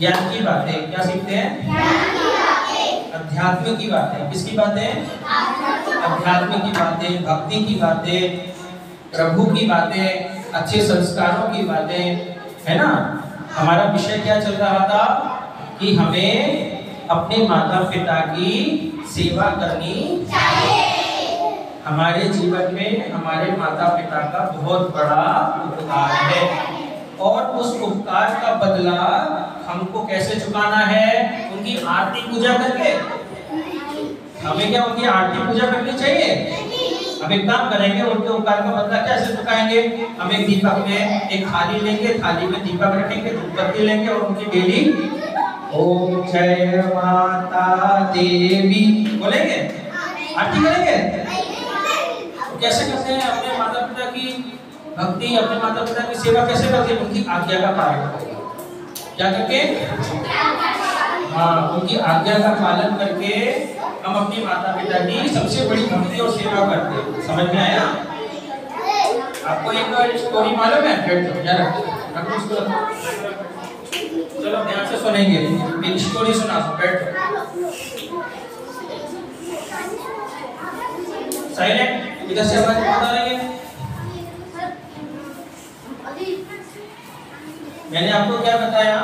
ज्ञान की बातें। क्या सीखते हैं? ज्ञान की बातें। अध्यात्म की बातें। किसकी बातें? अध्यात्म की बातें, भक्ति की बातें, प्रभु की बातें, अच्छे संस्कारों की बातें, है ना। हमारा विषय क्या चल रहा था कि हमें अपने माता पिता की सेवा करनी चाहिए। हमारे जीवन में हमारे माता पिता का बहुत बड़ा उपकार है और उस उपकार का बदला हमको कैसे चुकाना है? उनकी आरती पूजा करके। हमें क्या उनकी आरती पूजा करनी चाहिए? हम एक काम करेंगे, उनके उपकार का बदला कैसे चुकाएंगे? हम एक दीपक में एक थाली लेंगे, थाली में दीपक रखेंगे, धूपबत्ती लेंगे और उनकी डेली ओम जय माता देवी बोलेंगे, आरती करेंगे। तो कैसे करते हैं अपने माता पिता की भक्ति, अपने माता पिता की सेवा कैसे करते हैं? उनकी आज्ञा का पालन करके। क्या करके? हाँ, उनकी आज्ञा का पालन करके हम अपने माता पिता की सबसे बड़ी भक्ति और सेवा करते हैं। समझ में आया? आपको एक स्टोरी मालूम है? चलो ध्यान से सुनेंगे, एक स्टोरी सुना दो, बैठो साइलेंट, इधर से आवाज बता रही है। मैंने आपको क्या बताया?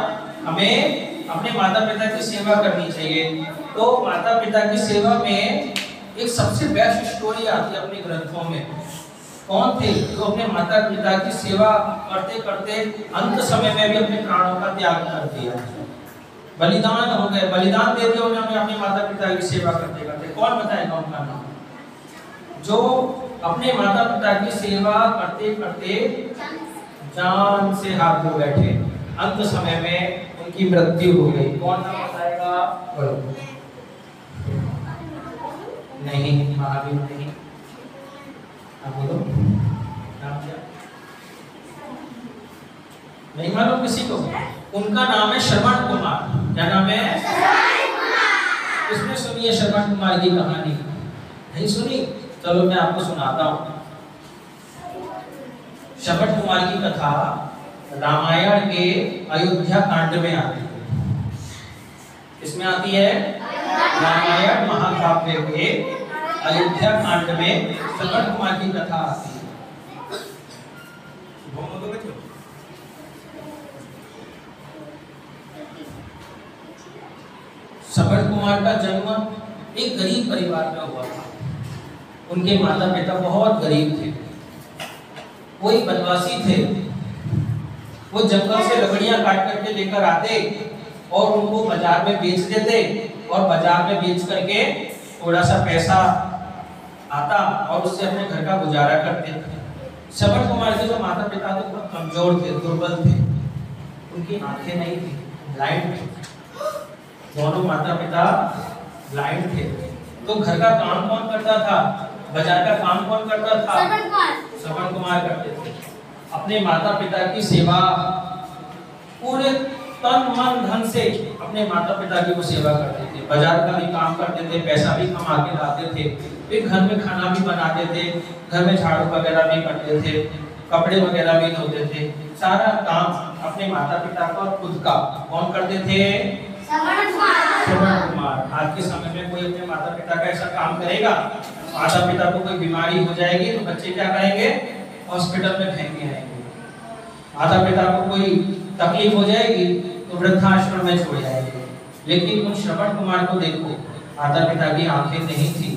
हमें अपने माता पिता की सेवा करनी चाहिए। तो माता पिता की सेवा में एक सबसे बेस्ट स्टोरी आती है अपने ग्रंथों में। कौन थे जो अपने माता पिता की सेवा करते करते अंत समय में भी अपने प्राणों का त्याग कर दिया, बलिदान हो गए, बलिदान दे दिया उन्होंने अपने माता पिता की सेवा करते करते। कौन बताएगा उनका नाम? जो अपने माता पिता की सेवा करते करते जान से हाथ धो बैठे, अंत समय में उनकी मृत्यु हो गई। कौन नाम बताएगा? बोलो। नहीं, महावीर नहीं। आप बोलो नाम क्या? नहीं मालूम किसी को? उनका नाम है श्रवण कुमार। क्या नाम है? इसमें सुनिए श्रवण कुमार की कहानी। नहीं सुनी? चलो मैं आपको सुनाता हूँ। श्रवण कुमार की कथा रामायण के अयोध्या कांड में आती है। इसमें आती है रामायण महाकाव्य के अयोध्या कांड में श्रवण कुमार की कथा आती है। श्रवण कुमार का जन्म एक गरीब परिवार में हुआ था। उनके माता पिता बहुत गरीब थे, वो एक बनवासी थे। वो जंगल से लकड़ियां काट करके लेकर आते और उनको बाजार में बेच देते और बाजार में बेच करके थोड़ा सा पैसा आता और उससे अपने घर का गुजारा करते थे। श्रवण कुमार के जो माता पिता थे बहुत कमजोर थे, दुर्बल थे, उनकी आंखें नहीं थी, ब्लाइंड थे। दोनों माता पिता ब्लाइंड थे। तो घर का काम कौन करता था? बाजार का काम कौन करता था? श्रवण कुमार करते थे। अपने माता पिता की सेवा पूरे तन मन धन से अपने माता पिता की वो सेवा करते थे। बाजार का भी काम करते थे, पैसा भी कमा के लाते थे, फिर घर में खाना भी बनाते थे, घर में झाड़ू वगैरह भी करते थे, कपड़े वगैरह भी धोते थे। सारा काम अपने माता पिता का और खुद का कौन करते थे? श्रवण कुमार। आज के समय में कोई अपने माता पिता का ऐसा काम करेगा? माता पिता को कोई बीमारी हो जाएगी तो बच्चे क्या करेंगे? हॉस्पिटल में फेंके आएंगे। माता पिता को कोई तकलीफ हो जाएगी तो वृद्धाश्रम में छोड़ जाएंगे। लेकिन उन श्रवण कुमार को देखो, माता पिता की आंखें नहीं थी,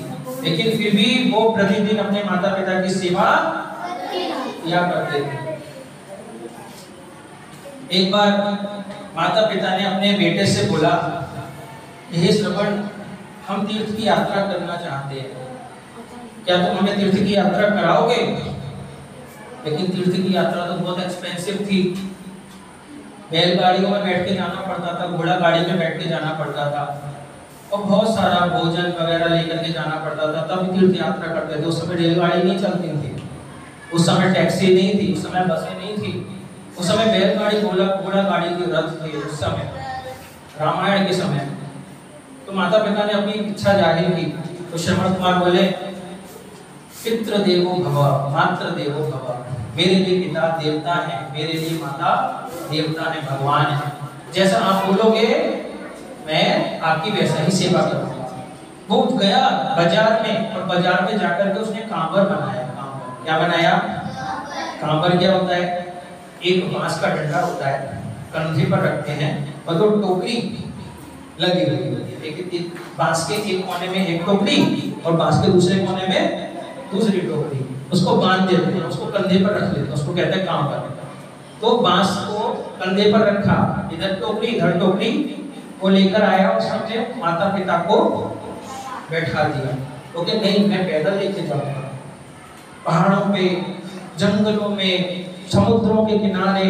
लेकिन फिर भी वो प्रतिदिन अपने माता पिता की सेवा किया करते थे। एक बार माता पिता ने अपने बेटे से बोला, हे श्रवण, हम तीर्थ की यात्रा करना चाहते हैं, क्या तुम हमें तीर्थ की यात्रा कराओगे? लेकिन तीर्थ की यात्रा तो बहुत एक्सपेंसिव थी। बैलगाड़ियों में बैठ के जाना पड़ता था, घोड़ा गाड़ी में बैठ के जाना पड़ता था और बहुत सारा भोजन वगैरह लेकर के जाना पड़ता था। तब तीर्थ यात्रा करते थे। उस समय रेलगाड़ी नहीं चलती थी, उस समय टैक्सी नहीं थी, उस समय बसें नहीं थी, उस समय बैलगाड़ी घोड़ा गाड़ी की रथ थी। उस समय रामायण के समय तो माता पिता ने अपनी इच्छा जाहिर की। तो श्रवण कुमार बोले, पितृ देवो भव, मातृ देवो भव। मेरे लिए पिता देवता है, मेरे लिए माता देवता है, भगवान है। जैसा आप बोलोगे मैं आपकी वैसा ही सेवा करूंगा। वो गया बाजार में और बाजार में जाकर के उसने कांबर बनाया। कांबर क्या बनाया? कांबर क्या होता है? एक बांस का डंडा होता है, कंधे पर रखते हैं और तो टोकरी लगी हुई होती है। एक बांस के एक कोने में एक टोकरी और बांस के दूसरे कोने में दूसरी टोकरी, उसको बांध देते हैं, उसको कंधे पर रख लेते हैं, उसको कहते हैं कांबर। तो बांस को कंधे पर रखा, इधर टोकरी इधर टोकरी, वो लेकर आया और सबने माता पिता को बैठा दिया। तो कि नहीं मैं पैदल लेके जाऊंगा, पहाड़ों पे, जंगलों में, समुद्रों के किनारे,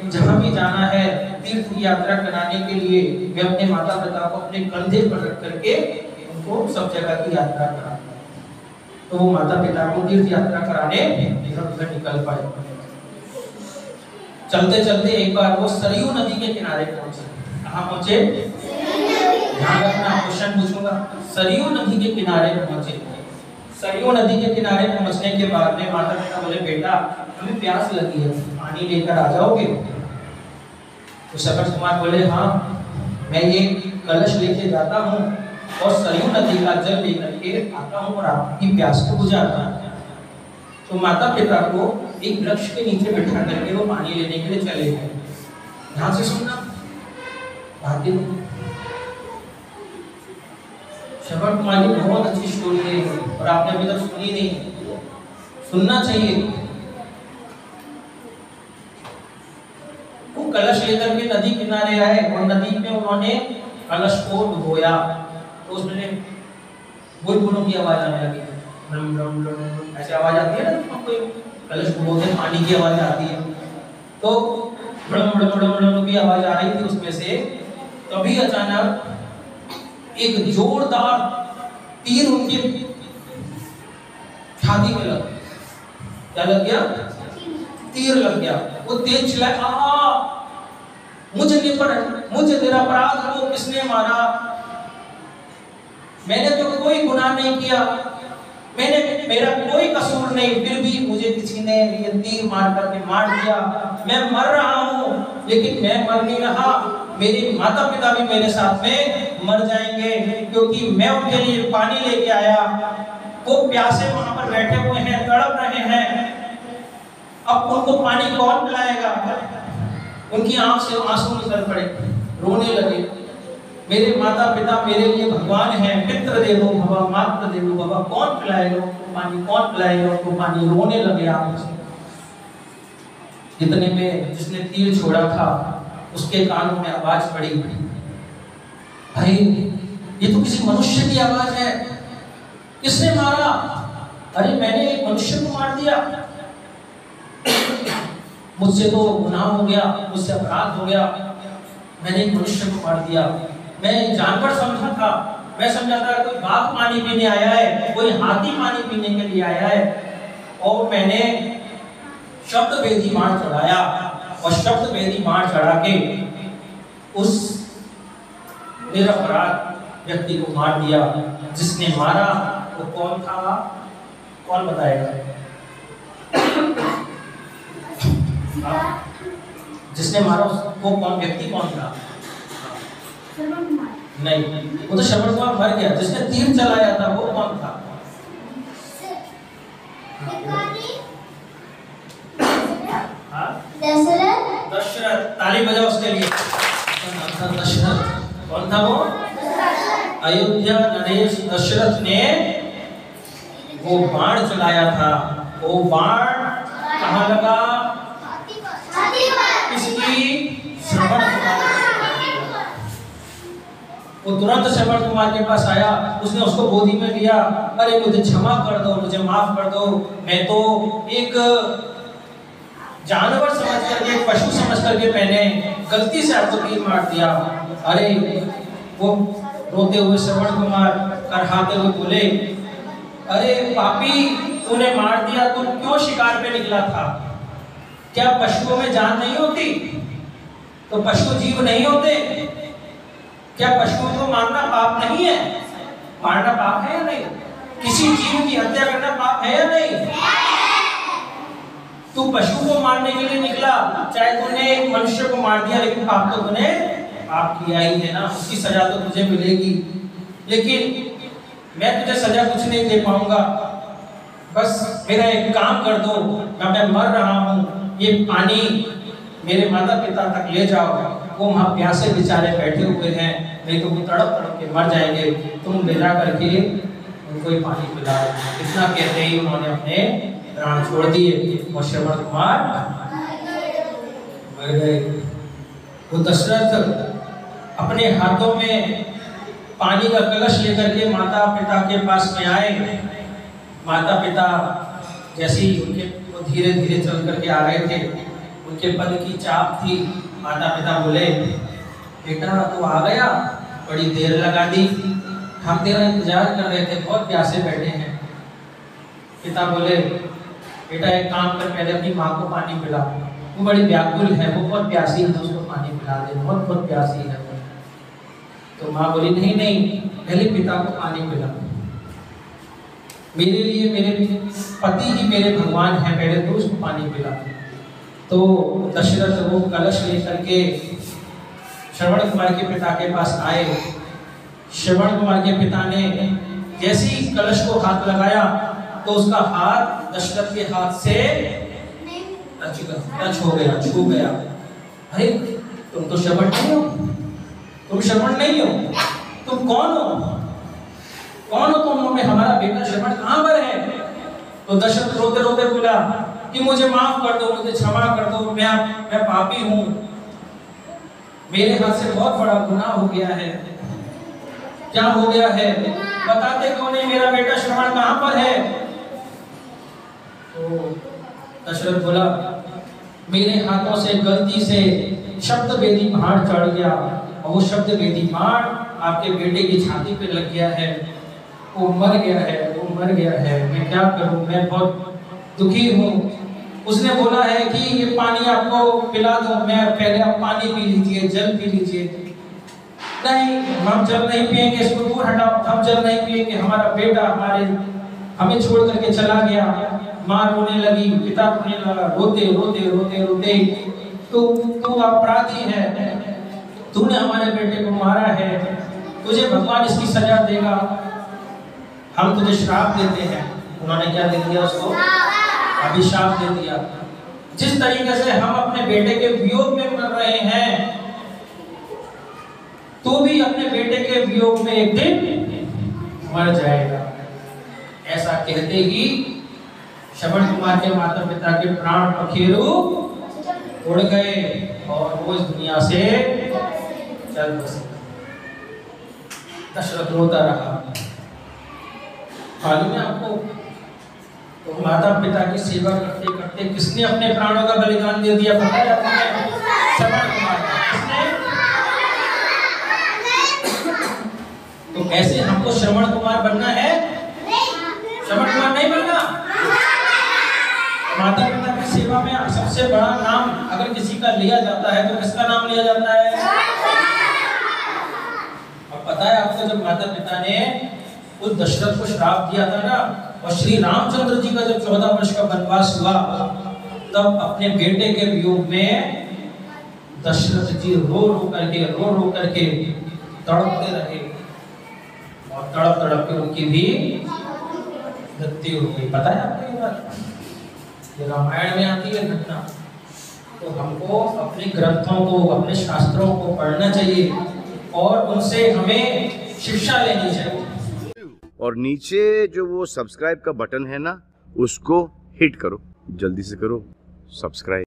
जहां भी जाना है तीर्थ यात्रा कराने के लिए मैं अपने माता पिता को अपने कंधे पर रख करके उनको सब जगह की यात्रा कराऊंगा। तो वो माता पिता को तीर्थ यात्रा कराने इधर उधर निकल पड़े। चलते चलते एक बार वो सरयू नदी के किनारे पहुंचे। कहाँ पहुंचे? ध्यान रखना, क्वेश्चन पूछूंगा। सरयू नदी के किनारे पहुंचे। सरयू नदी के किनारे पहुंचने के बाद में माता पिता बोले बेटा हमें प्यास लगी है, पानी लेकर आ जाओगे? तो शबद कुमार बोले हाँ मैं ये कलश लेके जाता हूँ और सरयू नदी का जल लेकर के आता हूँ और आपकी प्यास को बुझाता हूँ। तो माता पिता को एक वृक्ष के नीचे बिठा करके वो पानी लेने के लिए चले गए। ध्यान से सुनना, भाग्य शबद कुमार की बहुत अच्छी स्टोरी है और आपने अभी तक सुनी नहीं, सुनना चाहिए। वो कलश लेकर के नदी किनारे आए और नदी में उन्होंने कलश को डुबोया। तो उसमें बुलबुलों की आवाज आने लगी, रम रम रम ऐसे आवाज आती है ना, कोई कलश डुबोते पानी की आवाज आती है। तो बड़म बड़म बड़म बड़म की आवाज आ रही थी उसमें से। तभी अचानक एक जोरदार तीर उनके छाती में लग, क्या लग गया? तीर लग गया। वो तेज चिल्लाया मुझे निरपराध को किसने मारा? मैंने तो कोई गुनाह नहीं किया, मेरा कोई कसूर नहीं, फिर भी मुझे किसी ने ये तीर मार करके मार दिया। मैं मर रहा हूँ लेकिन मैं मर नहीं रहा, मेरे माता पिता भी मेरे साथ में मर जाएंगे क्योंकि मैं उनके लिए पानी लेके आया। वो प्यासे वहां पर बैठे हुए हैं, तड़प रहे हैं, अब उनको पानी कौन पिलाएगा? उनकी आंख से आंसू निकल पड़े, रोने लगे। मेरे माता पिता मेरे लिए भगवान हैं, पितृ देवो भव मातृ देवो भव, कौन पिलाएगा उनको पानी, कौन पिलाएगा उनको पानी? रोने लगे आंख से। इतने में जिसने तीर छोड़ा था उसके कानों में आवाज पड़ी, भाई ये तो किसी मनुष्य की आवाज है, किसने मारा? अरे मैंने एक मनुष्य को मार दिया, मुझसे तो गुनाह हो गया, मुझसे अपराध हो गया, मैंने एक मनुष्य को मार दिया। मैं जानवर समझा था, मैं समझा था कोई बाघ पानी पीने आया है, कोई हाथी पानी पीने के लिए आया है, और मैंने शब्द वेदी बाण चढ़ाया और शब्द वेदी बाण चढ़ा के उस निरपराध व्यक्ति को मार दिया। जिसने मारा वो कौन था? कौन बताएगा? जिसने मारा वो कौन व्यक्ति कौन था? नहीं, वो तो शबद कुमार मर गया। जिसने तीर चलाया था वो कौन था? दशरथ। ताली बजाओ उसके लिए। दशरथ कौन था? वो अयोध्या नरेश दशरथ ने वो बाण चलाया था। वो बाण कहाँ लगा? किसकी? श्रवण कुमार। वो तुरंत श्रवण कुमार के पास आया, उसने उसको गोदी में लिया। अरे मुझे क्षमा कर दो, मुझे माफ कर दो, मैं तो एक जानवर समझ करके, पशु समझ करके मैंने गलती से आपको तीर मार दिया। अरे वो रोते हुए श्रवण कुमार करहाते हुए बोले, अरे पापी तूने मार दिया, तू क्यों शिकार पे निकला था? क्या पशुओं में जान नहीं होती? तो पशु जीव नहीं होते? क्या पशुओं को मारना पाप नहीं है? मारना पाप है या नहीं? किसी जीव की हत्या करना पाप है या नहीं? तू पशु को मारने के लिए निकला, चाहे तूने एक मनुष्य को मार दिया, लेकिन पाप तो तूने पाप किया ही है ना, उसकी सजा तो तुझे मिलेगी, लेकिन मैं तुझे सजा कुछ नहीं दे पाऊंगा। बस मेरा एक काम कर दो, मैं मर रहा हूँ, ये पानी मेरे माता पिता तक ले जाओ, वो वहाँ प्यासे बेचारे बैठे हुए हैं, नहीं तो वो तड़प तड़प के मर जाएंगे, तुम ले जा करके उनको ही पानी पिलाओ। इतना कहते ही उन्होंने अपने प्राण छोड़ दिए और श्रवण कुमार मर गए। वो दशरथ अपने हाथों में पानी का कलश लेकर के माता पिता के पास में आए। माता पिता जैसे ही उनके वो धीरे धीरे चल करके आ रहे थे, उनके पद की चाप थी। माता पिता बोले, बेटा तू आ गया, बड़ी देर लगा दी, हम तेरा इंतजार कर रहे थे, बहुत प्यासे बैठे हैं। पिता बोले, बेटा एक काम कर, पहले अपनी माँ को पानी पिला, वो बड़ी व्याकुल है, वो बहुत प्यासी है, उसको पानी पिला दे, बहुत बहुत प्यासी है। तो माँ बोली, नहीं नहीं, पहले पिता को पानी पिला, मेरे लिए मेरे पति ही मेरे भगवान है, पहले तो उसको पानी पिला। तो दशरथ वो कलश लेकर के श्रवण कुमार के पिता के पास आए। श्रवण कुमार के पिता ने जैसे ही कलश को हाथ लगाया तो उसका हाथ दशरथ के हाथ से टच हो गया, छू गया। अरे तुम तो श्रवण नहीं हो, तुम श्रवण नहीं हो, तुम कौन हो, कौन हो तुम? में हमारा बेटा श्रवण कहाँ पर है? तो दशरथ रोते रोते बोला कि मुझे माफ कर दो, मुझे क्षमा कर दो, मैं पापी हूँ, मेरे हाथ से बहुत बड़ा गुनाह हो गया है। क्या हो गया है बताते कौन है? मेरा बेटा श्रवण कहाँ पर है? तो दशरथ बोला, मेरे हाथों से गलती से शब्द वेदी बाण चढ़ गया और वो शब्द वेदी बाण आपके बेटे की छाती पे लग गया है, वो मर गया है, वो मर गया है, मैं क्या करूं, मैं बहुत दुखी हूँ। उसने बोला है कि ये पानी आपको पिला दूं, मैं पहले आप पानी पी लीजिए, जल पी लीजिए। नहीं, हम जल नहीं पिएंगे, इसको दूर हटाओ, हम जल नहीं पिएंगे, हमारा बेटा हमें छोड़ करके चला गया। माँ रोने लगी, पिता रोने लगा, रोते रोते रोते रोते, तू अपराधी है, तूने हमारे बेटे को मारा है, तुझे भगवान इसकी सजा देगा, हम तुझे श्राप देते हैं। उन्होंने क्या दे दिया उसको? अभिशाप दे दिया। जिस तरीके से हम अपने बेटे के वियोग में मर रहे हैं, तो भी अपने बेटे के वियोग में एक दिन मर जाएगा। ऐसा कहते ही श्रवण कुमार के माता पिता के प्राण पखेरु उड़ गए और वो इस दुनिया से चल बसे। दशरथ रोता रहा। मालूम है आपको, तो माता पिता की सेवा करते करते किसने अपने प्राणों का बलिदान दे दिया पता है आपको? श्रवण कुमार। किसने? तो ऐसे हमको श्रवण कुमार बनना है? श्रवण कुमार नहीं बनना। माता पिता की सेवा में सबसे बड़ा नाम अगर किसी का लिया जाता है तो किसका नाम लिया जाता है? अब पता है आपको, जब माता पिता ने उस दशरथ को श्राप दिया था ना, और श्री रामचंद्र जी का जब 14 वर्ष का वनवास हुआ, तब अपने बेटे के वियोग में दशरथ जी रो रो करके तड़पते रहे और तड़प तड़प के उनकी भी मृत्यु हो गई। पता है आपको ये बात? ये रामायण में आती है घटना। तो हमको अपने ग्रंथों को, अपने शास्त्रों को पढ़ना चाहिए और उनसे हमें शिक्षा लेनी चाहिए। और नीचे जो वो सब्सक्राइब का बटन है ना, उसको हिट करो, जल्दी से करो सब्सक्राइब।